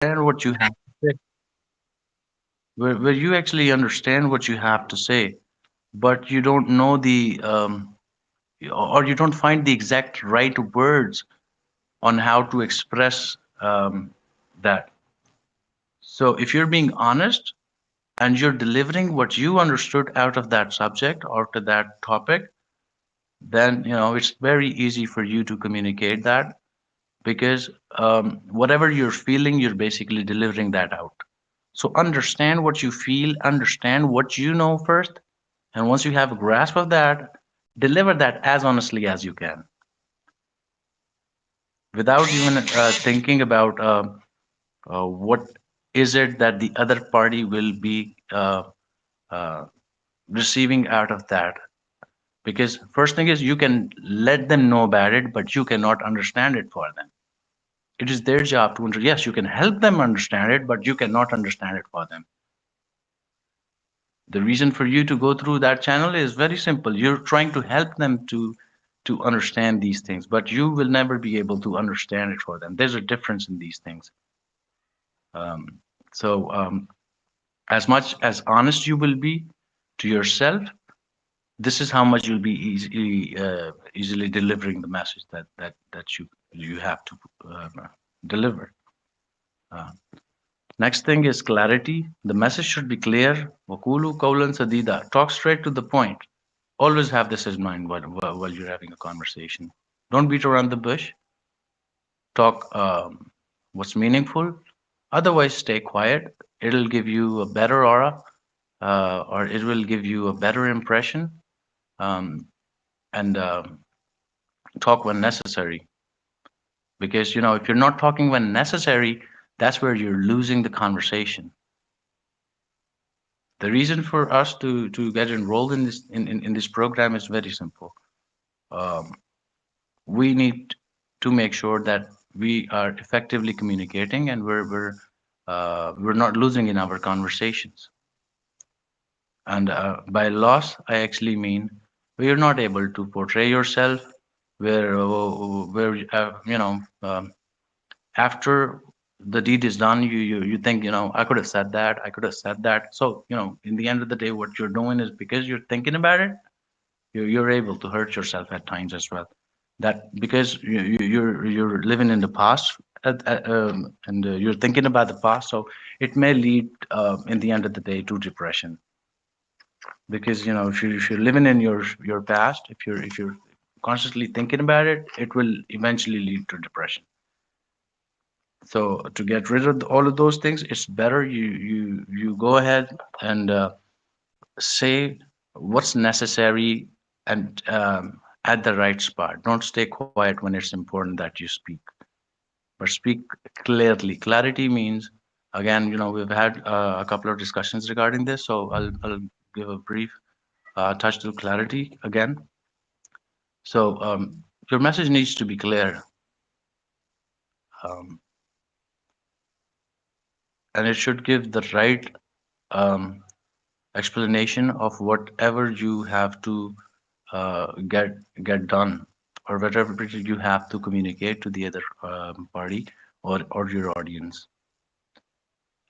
understand what you have to say, where you actually understand what you have to say, but you don't know or you don't find the exact right words on how to express that. So if you're being honest and you're delivering what you understood out of that subject or to that topic, then it's very easy for you to communicate that because whatever you're feeling, you're basically delivering that out. So understand what you feel, understand what you know first, and once you have a grasp of that, deliver that as honestly as you can without even thinking about what is it that the other party will be uh, receiving out of that. Because first thing is you can let them know about it, but you cannot understand it for them. It is their job to yes, you can help them understand it, but you cannot understand it for them. The reason for you to go through that channel is very simple. You're trying to help them to understand these things, but you will never be able to understand it for them. There's a difference in these things. Um, so as much as honest you will be to yourself, this is how much you'll be easily delivering the message that you have to deliver. Uh, Next thing is clarity. The message should be clear. Wakulu kaulan sadida. Talk straight to the point. Always have this in mind while you're having a conversation. Don't beat around the bush. Talk what's meaningful. Otherwise, stay quiet. It'll give you a better aura, or it will give you a better impression. Um, and talk when necessary. Because if you're not talking when necessary, that's where you're losing the conversation. The reason for us to get enrolled in this program is very simple. Um, we need to make sure that we are effectively communicating and we're not losing in our conversations. And by loss, I actually mean where you're not able to portray yourself, where after the deed is done, you think, I could have said that, I could have said that. So, in the end of the day, what you're doing is because you're thinking about it, you're able to hurt yourself at times as well. That because you're living in the past and you're thinking about the past, so it may lead in the end of the day to depression. Because if you're living in your past, if you're constantly thinking about it, it will eventually lead to depression. So to get rid of all of those things, it's better you go ahead and say what's necessary and at the right spot. Don't stay quiet when it's important that you speak, but speak clearly. Clarity means, again, we've had a couple of discussions regarding this, so I'll give a brief touch to clarity again. So your message needs to be clear, um, and it should give the right um, explanation of whatever you have to get done or whatever you have to communicate to the other party or your audience.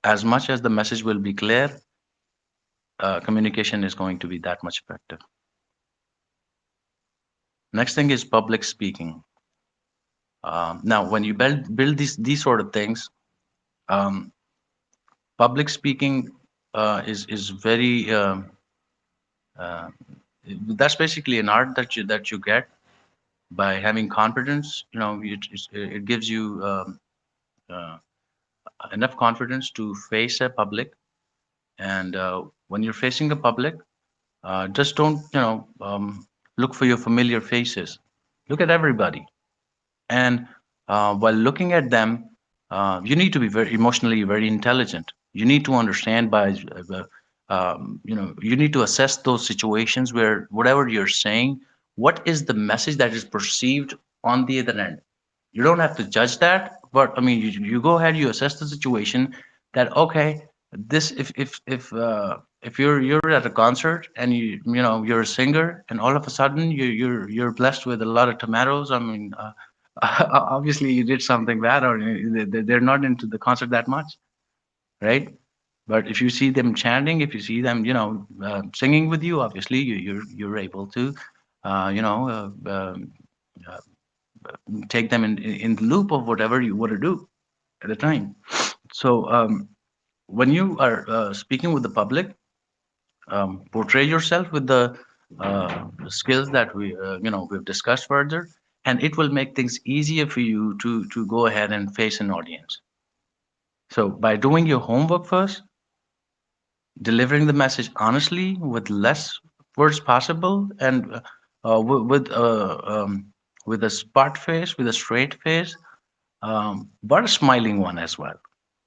As much as the message will be clear, communication is going to be that much effective. Next thing is public speaking. Now, when you build these sort of things, um, public speaking is very uh, that's basically an art that you get by having confidence. It gives you uh, enough confidence to face a public, and when you're facing the public, just don't look for your familiar faces. Look at everybody, and while looking at them, you need to be very emotionally very intelligent. You need to understand you need to assess those situations where whatever you're saying, what is the message that is perceived on the other end. You don't have to judge that, but I mean, you go ahead, you assess the situation. That okay, this if you're at a concert and you're a singer and all of a sudden you're blessed with a lot of tomatoes. I mean, obviously you did something bad, or they're not into the concert that much, right? But if you see them chanting, if you see them, singing with you, obviously you're able to, uh, you know, uh, take them in the loop of whatever you want to do at the time. So when you are speaking with the public, portray yourself with the skills that we've discussed further, and it will make things easier for you to go ahead and face an audience. So by doing your homework first, delivering the message honestly with less words possible, and with a smart face, with a straight face, but a smiling one as well.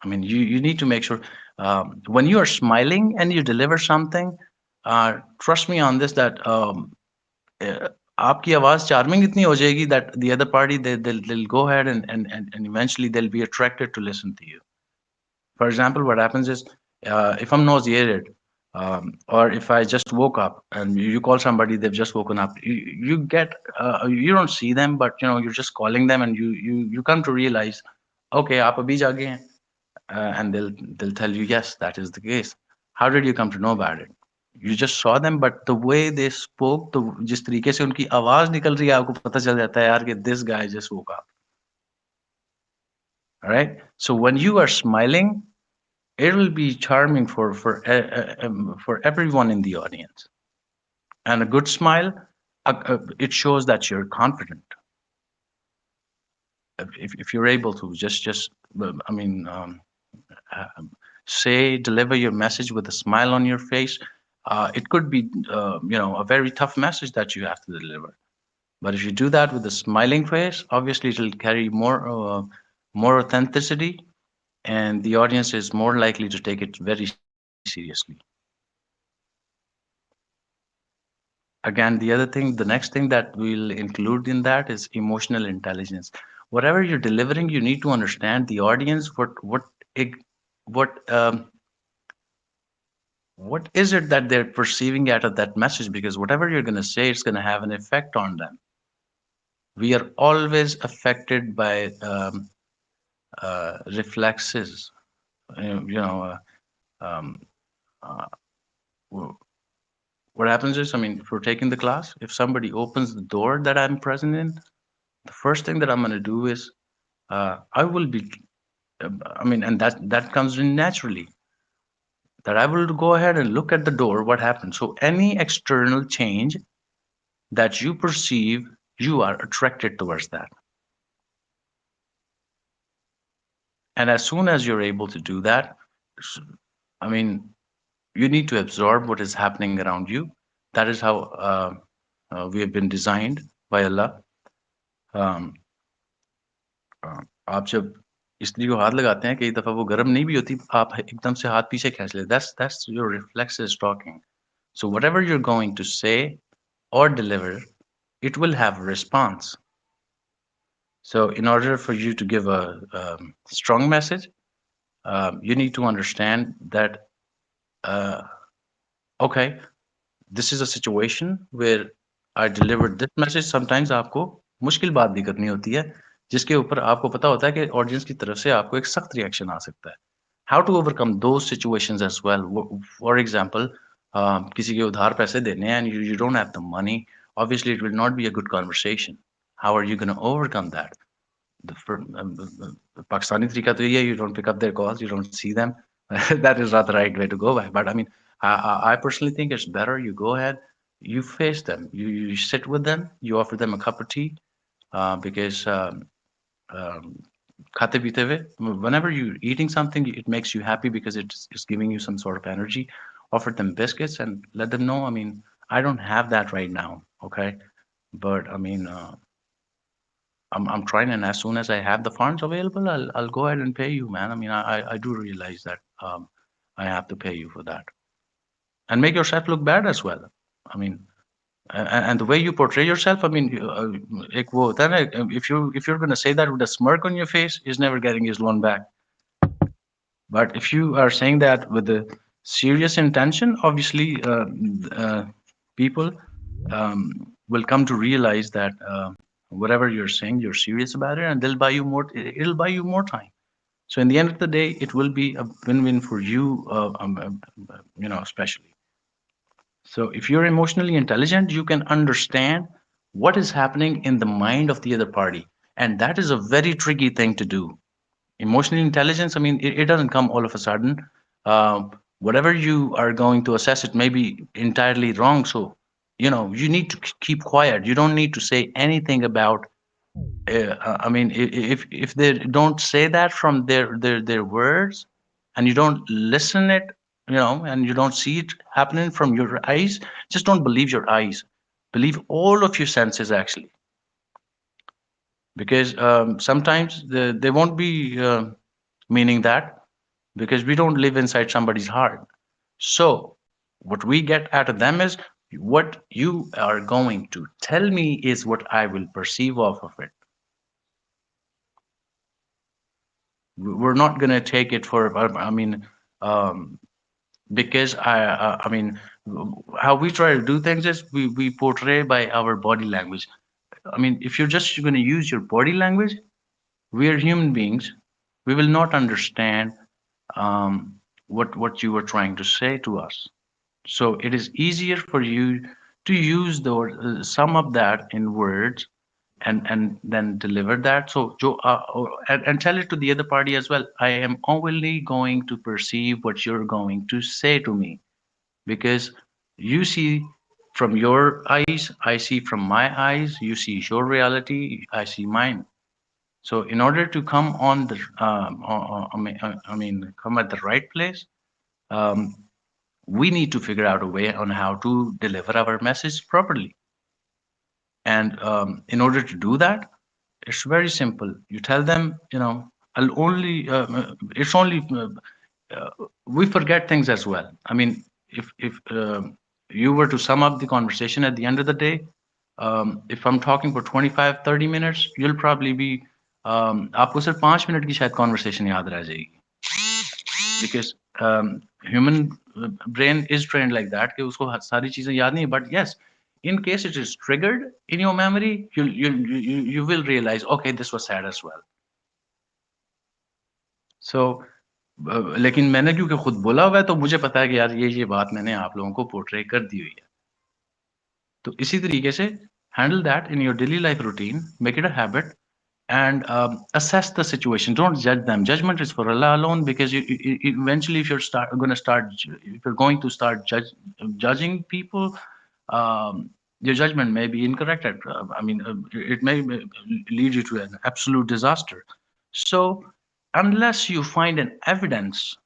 I mean, you need to make sure when you are smiling and you deliver something, trust me on this, that uh, आपकी आवाज charming इतनी हो जाएगी that the other party they'll go ahead and eventually they'll be attracted to listen to you. For example, what happens is, if I'm nauseated, or if I just woke up and you call somebody, they've just woken up, you don't see them, but you're just calling them, and you come to realize, okay, aap abhi jage hain, and they'll tell you, yes, that is the case. How did you come to know about it? You just saw them, but the way they spoke, तो जिस तरीके से उनकी आवाज निकल रही है, आपको पता चल जाता है यार कि this guy just woke up. All right. So when you are smiling, it will be charming for everyone in the audience. And a good smile, it shows that you're confident. If you're able to I mean, uh, say, deliver your message with a smile on your face, it could be a very tough message that you have to deliver. But if you do that with a smiling face, obviously it'll carry more authenticity, and the audience is more likely to take it very seriously. Again, the next thing that we'll include in that is emotional intelligence. Whatever you're delivering, you need to understand the audience. What what is it that they're perceiving out of that message? Because whatever you're going to say, it's going to have an effect on them. We are always affected by reflexes. You know, um, uh, what happens is, I mean, if we're taking the class, if somebody opens the door that I'm present in, the first thing that I'm going to do is I will be, I mean, and that comes in naturally, that I will go ahead and look at the door, what happens. So any external change that you perceive, you are attracted towards that. And as soon as you're able to do that, I mean, you need to absorb what is happening around you. That is how we have been designed by Allah. Um, आप जब स्त्री को हाथ लगाते हैं, कई दफा वो गर्म नहीं भी होती, आप एकदम से हाथ पीछे खींच लेते. That's your reflexes talking. So whatever you're going to say or deliver, it will have a response. So in order for you to give a strong message, you need to understand that, uh, okay, this is a situation where I delivered this message. Sometimes आपको मुश्किल बात भी करनी होती है, जिसके ऊपर आपको पता होता है कि ऑडियंस की तरफ से आपको एक सख्त रिएक्शन आ सकता है. How to overcome those situations as well. For example, किसी के उधार पैसे देने हैं and you don't have the money. Obviously, it will not be a good conversation. How are you going to overcome that? The Pakistani तरीका तो ये है, you don't pick up their calls, you don't see them. That is not the right way to go by. But I mean, I personally think it's better you go ahead, you face them, you sit with them, you offer them a cup of tea, because um, खाते पीते हुए, whenever you're eating something, it makes you happy because it's giving you some sort of energy. Offer them biscuits and let them know, I mean, I don't have that right now, okay? But I mean, I'm trying, and as soon as I have the funds available, I'll go ahead and pay you, man. I mean, I do realize that I have to pay you for that, and make yourself look bad as well. I mean, and the way you portray yourself, I mean, एक वो होता है ना, if you're gonna say that with a smirk on your face, he's never getting his loan back. But if you are saying that with a serious intention, obviously, people will come to realize that. whatever you're saying, you're serious about it, and they'll buy you more. It'll buy you more time. So in the end of the day, it will be a win-win for you, especially. So if you're emotionally intelligent, you can understand what is happening in the mind of the other party, and that is a very tricky thing to do. Emotional intelligence, I mean, it doesn't come all of a sudden. Whatever you are going to assess, it may be entirely wrong. So, you need to keep quiet. You don't need to say anything about. I mean, if they don't say that from their words, and you don't listen it, and you don't see it happening from your eyes, just don't believe your eyes. Believe all of your senses actually, because sometimes they won't be meaning that, because we don't live inside somebody's heart. So what we get out of them is, what you are going to tell me is what I will perceive off of it. We're not going to take it for, I mean, um, because I mean, how we try to do things is we portray by our body language. I mean, if you're just going to use your body language, we are human beings. We will not understand what you were trying to say to us. So it is easier for you to use the sum up that in words, and then deliver that. So and tell it to the other party as well. I am only going to perceive what you're going to say to me, because you see from your eyes, I see from my eyes. You see your reality, I see mine. So in order to come on the, come at the right place, um, we need to figure out a way on how to deliver our message properly. And in order to do that, it's very simple. You tell them, I'll only, it's only, we forget things as well. I mean, if you were to sum up the conversation at the end of the day, if I'm talking for 25, 30 minutes, you'll probably be, आपको सिर्फ 5 minute की शायद conversation याद रह जाएगी, because human brain is trained like that कि उसको सारी चीजें याद नहीं, but yes, in case it is triggered in your memory, you will realize, okay, this was sad as well. So लेकिन मैंने क्योंकि खुद बोला हुआ है, तो मुझे पता है कि यार ये बात मैंने आप लोगों को पोर्ट्रे कर दी हुई है. तो इसी तरीके से handle that in your daily life routine, make it a habit, and assess the situation. Don't judge them. Judgment is for Allah alone, because eventually, if you're going to start judging people, your judgment may be incorrect. It may lead you to an absolute disaster. So, unless you find an evidence,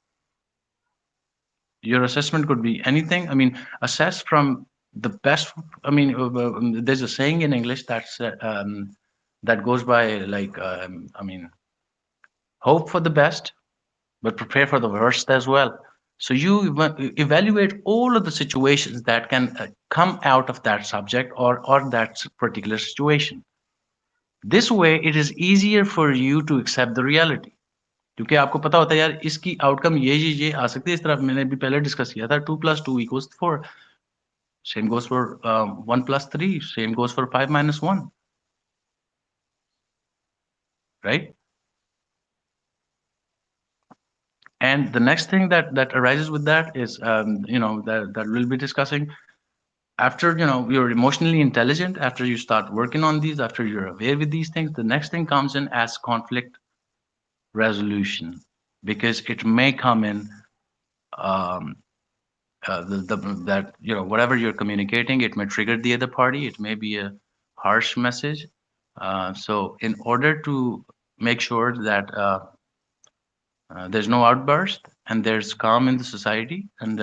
your assessment could be anything. I mean, assess from the best. There's a saying in English that goes by like, hope for the best, but prepare for the worst as well. So you evaluate all of the situations that can come out of that subject, or that particular situation. This way, it is easier for you to accept the reality. क्योंकि आपको पता होता है यार इसकी outcome ये आ सकती है, इस तरह मैंने भी पहले डिस्कस किया था, 2 + 2 = 4. Same goes for 1 + 3. Same goes for 5 - 1. Right? And the next thing that arises with that is, that we'll be discussing after, you're emotionally intelligent, after you start working on these, after you're aware with these things, the next thing comes in as conflict resolution, because it may come in, um, that, whatever you're communicating, it may trigger the other party. It may be a harsh message. So in order to make sure that there's no outburst and there's calm in the society, and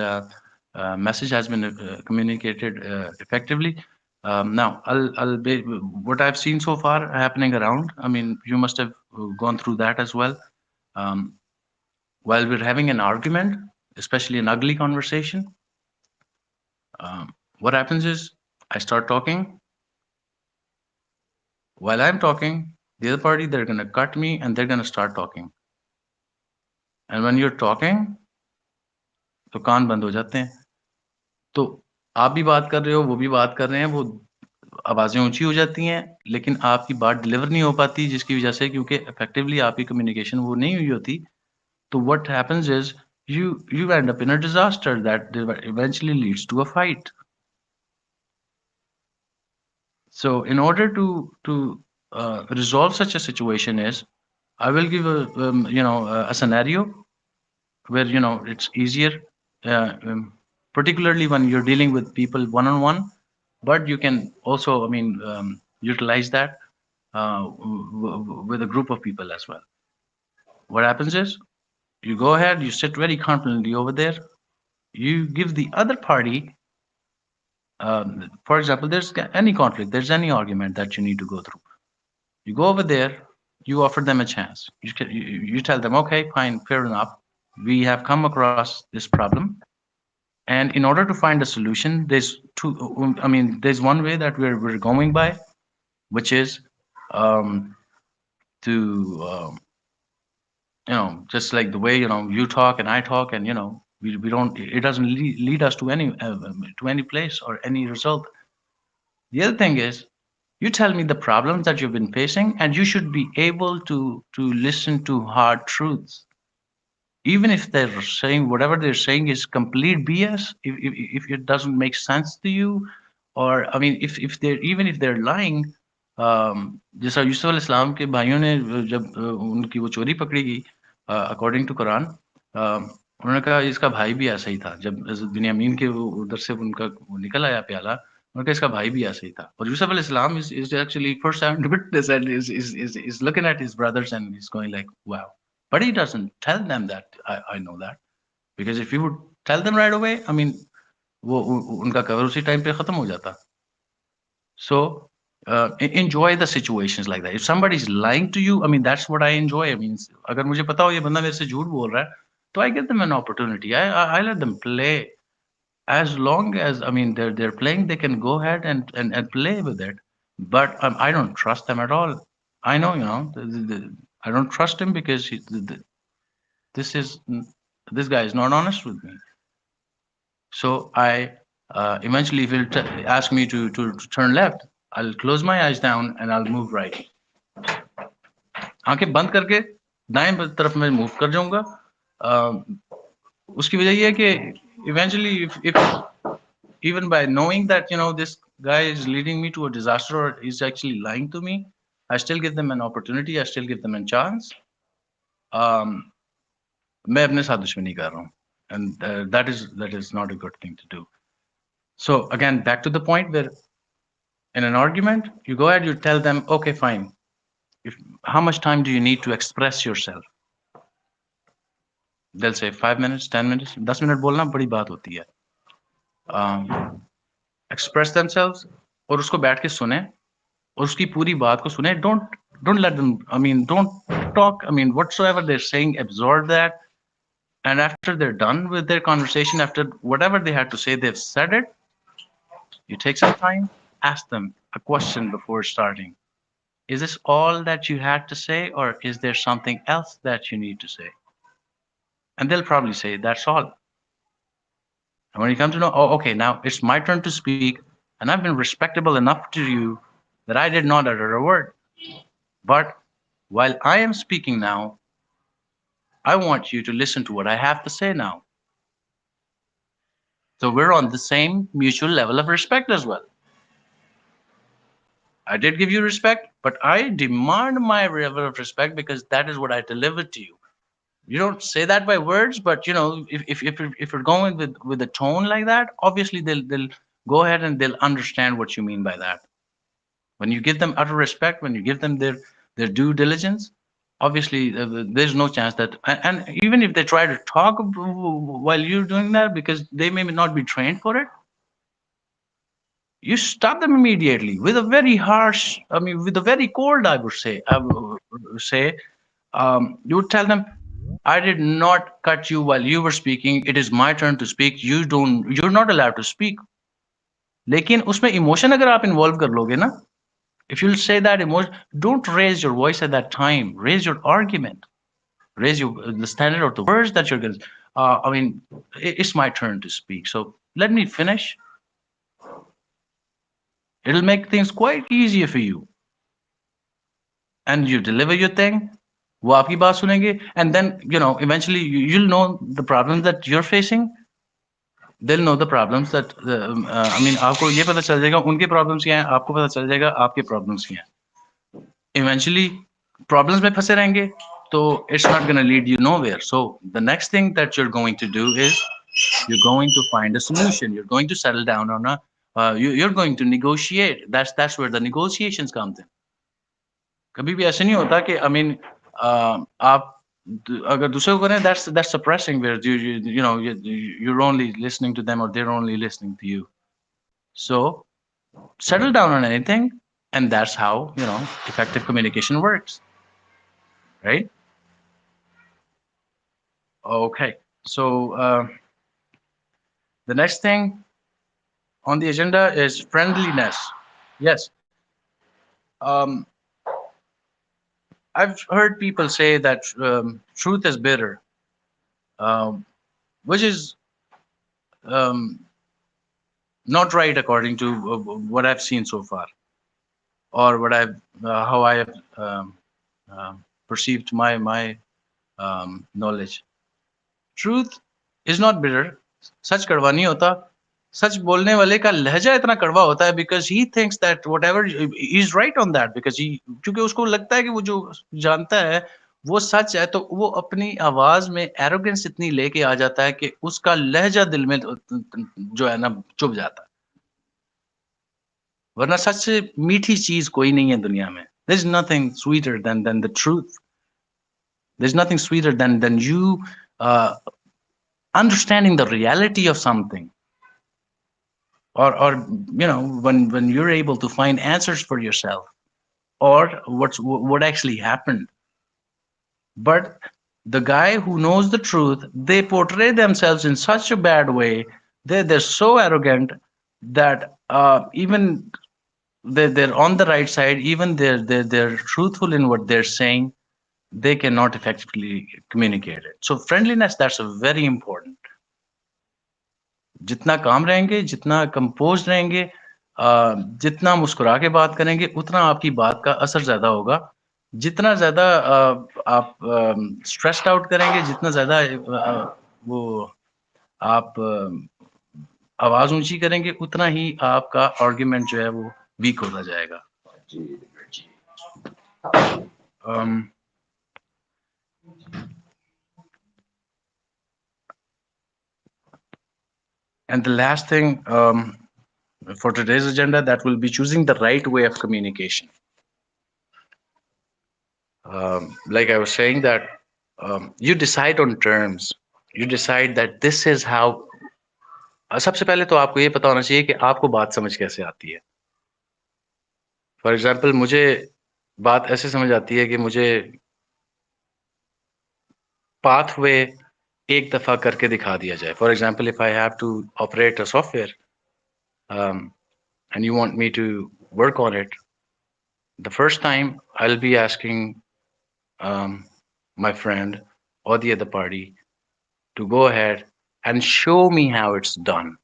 message has been communicated effectively. Now, I'll be, what I've seen so far happening around. I mean, you must have gone through that as well. Um, while we're having an argument, especially an ugly conversation, what happens is I start talking. While I'm talking, the other party, they're going to cut me and they're going to start talking. And when you're talking, तो कान बंद हो जाते हैं. तो आप भी बात कर रहे हो, वो भी बात कर रहे हैं, वो आवाज़ें ऊँची हो जाती हैं, लेकिन आपकी बात डिलीवर नहीं हो पाती जिसकी वज़ह से क्योंकि इफ़ेक्टिवली आपकी कम्युनिकेशन वो नहीं हुई होती, तो what happens is you end up in a disaster that eventually leads to a fight. So in order to resolve such a situation is I will give a scenario where it's easier, particularly when you're dealing with people one on one, but you can also utilize that with a group of people as well. What happens is you go ahead, you sit very confidently over there, you give the other party, for example, there's any conflict, there's any argument that you need to go through. You go over there, you offer them a chance. You tell them, okay, fine, fair enough. We have come across this problem, and in order to find a solution, there's one way that we're going by, which is um, to just like the way you talk and I talk, and we don't. It doesn't lead us to any place or any result. The other thing is, you tell me the problems that you've been facing, and you should be able to listen to hard truths, even if they're saying whatever they're saying is complete BS. If it doesn't make sense to you, or I mean, if they're even if they're lying, जैसा यूसुफ अलैहिस्सलाम के भाइयों ने जब उनकी वो चोरी पकड़ी गई, अकॉर्डिंग टू कुरान, उन्होंने कहा इसका भाई भी ऐसा ही था। जब बिन्यामीन के वो उधर से उनका वो निकल आया प्याला, उन्होंने कहा इसका भाई भी ऐसा ही था। और यूसुफ अलैहिस्सलाम is actually first hand witness and is looking at his brothers and he's going like, wow. But he doesn't tell them that I know that, because if he would tell them right away, I mean, वो उनका cover उसी time पे खत्म हो जाता। So enjoy the situations like that. If somebody is lying to you, I mean, that's what I enjoy. I mean, अगर मुझे पता हो ये बंदा मेरे से झूठ बोल रहा है, तो I give them an opportunity. I let them play. As long as I mean they're playing, they can go ahead and play with it. But I don't trust them at all. I know, I don't trust him because this is this guy is not honest with me. So I eventually, if he'll ask me to turn left, I'll close my eyes down and I'll move right. आंखें बंद करके दाएं तरफ में move कर जाऊंगा। उसकी वजह ये है कि eventually if even by knowing that this guy is leading me to a disaster or is actually lying to me, I still give them an opportunity, I still give them a chance. um, मैं अपने साथ दुश्मनी कर रहा हूँ, and that is not a good thing to do. So again, back to the point where in an argument, you go ahead, you tell them, okay, fine. How much time do you need to express yourself? They'll say 5 minutes, 10 minutes. 10 minute बोलना बड़ी बात होती है. Express themselves और उसको बैठ के सुने और उसकी पूरी बात को सुने. Don't let them. I mean, don't talk. I mean, whatsoever they're saying, absorb that. And after they're done with their conversation, after whatever they had to say, they've said it. You take some time, ask them a question before starting. Is this all that you had to say, or is there something else that you need to say? And they'll probably say, that's all. And when you come to know, oh, okay, now it's my turn to speak, and I've been respectable enough to you that I did not utter a word. But while I am speaking now, I want you to listen to what I have to say now. So we're on the same mutual level of respect as well. I did give you respect, but I demand my level of respect because that is what I delivered to you. You don't say that by words, but if you're going with a tone like that, obviously they'll go ahead and they'll understand what you mean by that. When you give them utter respect, when you give them their due diligence, obviously there's no chance that, and even if they try to talk while you're doing that, because they may not be trained for it, you stop them immediately with a very harsh, I mean, with a very cold, I would say, you would tell them, I did not cut you while you were speaking. It is my turn to speak. You're not allowed to speak. लेकिन उसमें emotion अगर आप involve कर लोगे ना, if you'll say that emotion, don't raise your voice at that time. Raise your argument. Raise the standard of the words that you're going to. I mean, it's my turn to speak. So let me finish. It'll make things quite easier for you. And you deliver your thing, वो आपकी बात सुनेंगे, and then eventually you'll know the problems that you're facing. They'll know the problems that I mean आपको ये पता चल जाएगा उनके problems क्या हैं, आपको पता चल जाएगा आपके problems क्या हैं. Eventually problems में फंसे रहेंगे, तो it's not going to lead you nowhere. So the next thing that you're going to do is you're going to find a solution. You're going to settle down on a you're going to negotiate. That's where the negotiations comes in. कभी भी ऐसे नहीं होता कि आप अगर दूसरे को करें, that's suppressing, where you're only listening to them or they're only listening to you. So settle down on anything, and that's how effective communication works, right? Okay. So the next thing on the agenda is friendliness. Yes. Um, I've heard people say that truth is bitter, um, which is um, not right according to what I've seen so far, or what I've how I have perceived my knowledge. Truth is not bitter. सच कड़वा नहीं होता. सच बोलने वाले का लहजा इतना कड़वा होता है because he thinks that whatever he's right on that, because he क्योंकि उसको लगता है कि वो जो जानता है वो सच है, तो वो अपनी आवाज में एरोगेंस इतनी लेके आ जाता है कि उसका लहजा दिल में जो है ना चुभ जाता है. वरना सच से मीठी चीज कोई नहीं है दुनिया में. There's nothing sweeter than the truth. There's nothing sweeter than you uh, understanding the reality of something, or when you're able to find answers for yourself, or what actually happened. But the guy who knows the truth, they portray themselves in such a bad way. They're so arrogant that even they're on the right side, even they're truthful in what they're saying, they cannot effectively communicate it. So friendliness, that's a very important. जितना काम रहेंगे, जितना compose रहेंगे, जितना मुस्कुरा के बात करेंगे, उतना आपकी बात का असर ज़्यादा होगा. जितना ज़्यादा आप स्ट्रेस्ड आउट करेंगे, जितना ज़्यादा वो आप आवाज़ ऊँची करेंगे, उतना ही आपका आर्गुमेंट जो है वो वीक होता जाएगा. Um, and the last thing for today's agenda, that will be choosing the right way of communication. Like I was saying that you decide on terms. You decide that this is how. सबसे पहले तो आपको ये पता होना चाहिए कि आपको बात समझ कैसे आती है. फॉर एग्जाम्पल, मुझे बात ऐसे समझ आती है कि मुझे पाथवे एक दफ़ा करके दिखा दिया जाए. For example, if I have to operate a software and you want me to work on it, the first time I'll be asking my friend or the other party to go ahead and show me how it's done.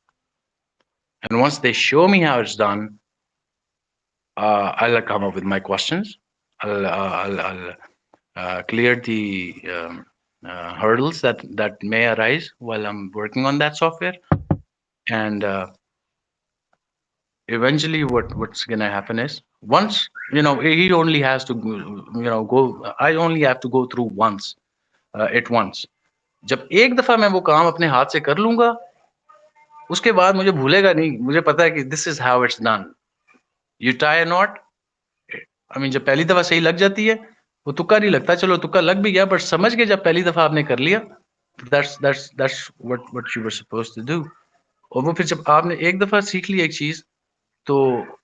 And once they show me how it's done, I'll come up with my questions. I'll clear the hurdles that may arise while I'm working on that software. And eventually, what's gonna happen is, once he only has to go. I only have to go through once, at once. जब एक दफा मैं वो काम अपने हाथ से कर लूंगा, उसके बाद मुझे भूलेगा नहीं. मुझे पता है कि this is how it's done. You tie not, I mean जब पहली दफा सही लग जाती है, वो तुक्का नहीं लगता. चलो तुक्का लग भी गया, बट समझ के जब पहली दफा आपने कर लिया, that's what you were supposed to do. और वो फिर जब आपने एक दफा सीख ली एक चीज, तो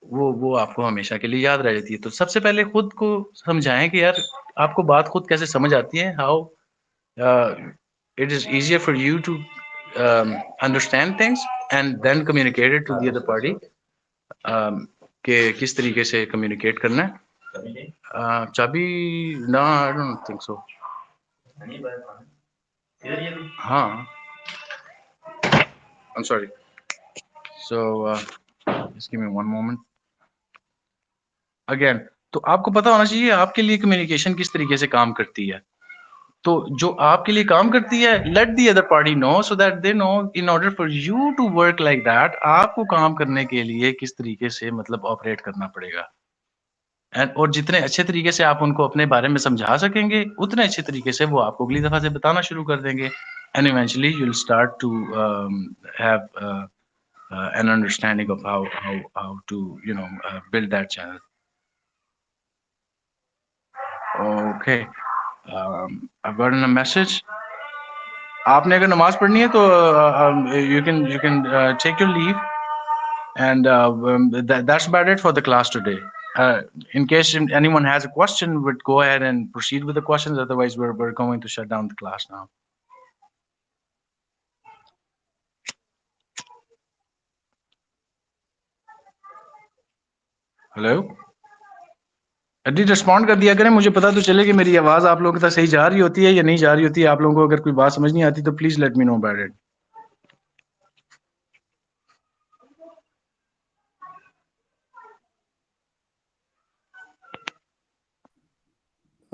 वो आपको हमेशा के लिए याद रह जाती है. तो सबसे पहले खुद को समझाएं कि यार आपको बात खुद कैसे समझ आती है. How it is easier for you to understand things and then communicate it to the other party. कि किस तरीके से communicate करना है. चाबी ना, I don't think so. हाँ, I'm sorry. So just give me one moment. Again, तो आपको पता होना चाहिए आपके लिए कम्युनिकेशन किस तरीके से काम करती है। तो जो आपके लिए काम करती है, let the other party know so that they know in order for you to work like that, आपको काम करने के लिए किस तरीके से मतलब ऑपरेट करना पड़ेगा। एंड और जितने अच्छे तरीके से आप उनको अपने बारे में समझा सकेंगे, उतने अच्छे तरीके से वो आपको अगली दफ़ा से बताना शुरू कर देंगे। And eventually you will start to have an understanding of how to build that channel. Okay. I've gotten a message. आपने अगर नमाज पढ़नी है तो you can take your leave, and that's about it for the class today. In case anyone has a question, would go ahead and proceed with the questions. Otherwise, we're going to shut down the class now. Hello. अभी respond कर दिया करें, मुझे पता तो चले कि मेरी आवाज़ आप लोगों तक सही जा रही होती है या नहीं जा रही होती है। आप लोगों को अगर कोई बात समझ नहीं आती तो please let me know about it.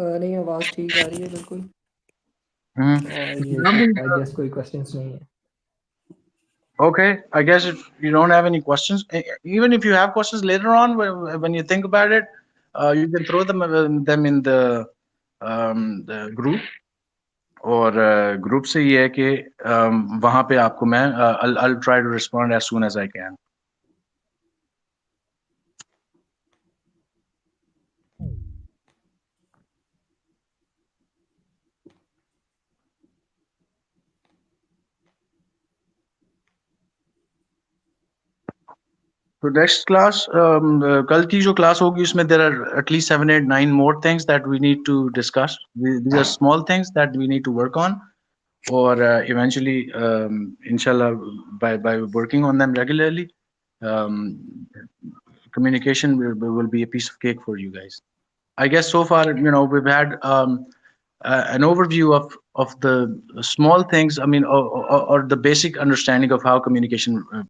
नहीं, आवाज़ ठीक आ रही है बिल्कुल। और ये आई गेस कोई क्वेश्चंस नहीं है। Okay, I guess if you don't have any questions, even if you have questions later on, when you think about it, you can throw them in the group. और group से ये है कि वहाँ पे आपको मैं I'll try to respond as soon as I can. So next class, कल की जो क्लास होगी उसमें there are at least 7, 8, 9 more things that we need to discuss. These are small things that we need to work on, or eventually, inshallah, by working on them regularly, um, communication will be a piece of cake for you guys. I guess so far, we've had an overview of the small things. I mean, or the basic understanding of how communication